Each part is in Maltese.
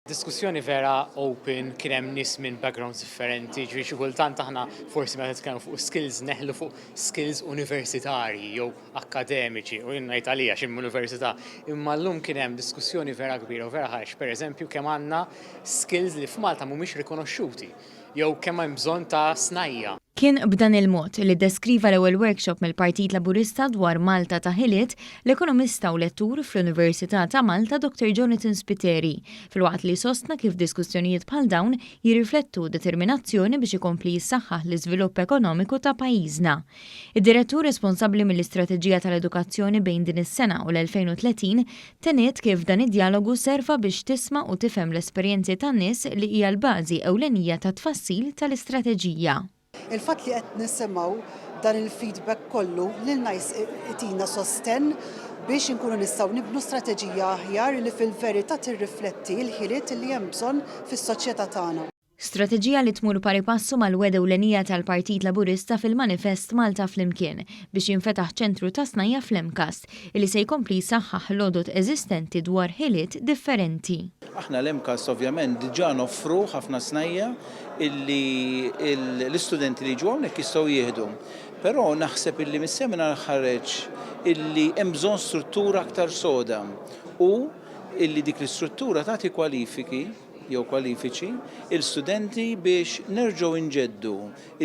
Diskussjoni vera open, kien hemm nies minn backgrounds differenti, ġifieri xi kultant aħna forsi meta nitkellmu fuq skills neħlu fuq skills universitarji jew akademiċi u jien ngħid għalija x'imma università. Imma llum kien hemm diskussjoni vera kbira u vera ħarx, pereżempju kemm għandna skills li f'Malta mhumiex rikonoxxuti jew kemm hemm bżonn ta' snajja. Kien b'dan il-mod li deskriva l-ewwel workshop mill-Partit Laburista dwar Malta ta' ħiliet l-ekonomista u lettur fl-Università ta' Malta Dr. Jonathan Spiteri, filwaqt li sostna kif diskussjonijiet bħal dawn jirriflettu determinazzjoni biex ikompli jissaħħaħ l-iżvilupp ekonomiku ta' pajjiżna. Id-direttur responsabbli mill-istrateġija tal-edukazzjoni bejn din is-sena u l-2030 teniet kif dan id-dialogu serva biex tisma' u tifhem l-esperjenzi tan-nies li hija l-bażi ewlenija ta' tfassil tal-istrateġija. Il-fatt li qed nisimgħu dan il-feedback kollu lil nies itina sosten biex inkunu nistgħu nibnu strateġija aħjar li fil-verità tirrifletti l-ħiliet li hemm bżonn fis-soċjetà tagħna. Strateġija li tmur pari passu mal-weda ewlenija tal-Partit Laburista fil-Manifest Malta flimkien biex jinfetaħ ċentru ta' snajja fl-Emkast illi se jkompli jsaħħaħ l-għodot eżistenti dwar ħiliet differenti. Aħna l-Emkast ovvjament diġà noffru ħafna snajja illi l-istudenti li ġew hawnhekk jistgħu jieħdu. Però naħseb illi mis-seminar ħareġ illi hemm bżonn struttura aktar soda u illi dik l-istruttura tagħti kwalifiki jew kwalifiċi il-studenti biex nerġgħu inġeddu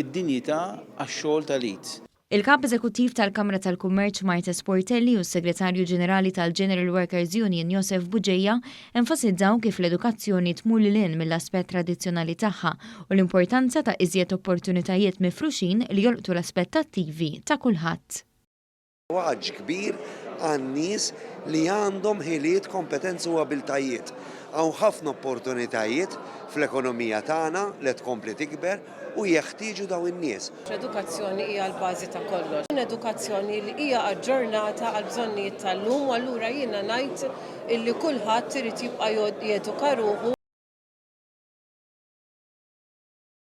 id-dinjità għax-xogħol tal-id. Il-Kap Eżekuttiv tal-Kamra tal-Kummerċ Marta Sportelli u s-Segretarju Ġenerali tal-General Workers Union Josef Buġejja enfasizzaw kif l-edukazzjoni tmur lil mill-aspett tradizzjonali tagħha u l-importanza ta' iżjed opportunitajiet mifruxin li jolqtu l-aspettattivi ta' kulħadd. Waġġ kbir għan-nies li għandhom ħiliet, kompetenzi u abiltajiet. Hawn ħafna opportunitajiet fl-ekonomija tagħna li tkompli tikber u jeħtieġu daw in-nies. L-edukazzjoni hija l-bażi ta' kollox. Edukazzjoni li hija aġġornata għal bżonnijiet tal-lum u allura jiena ngħid illi kulħadd irid jibqa' jeduka ruħu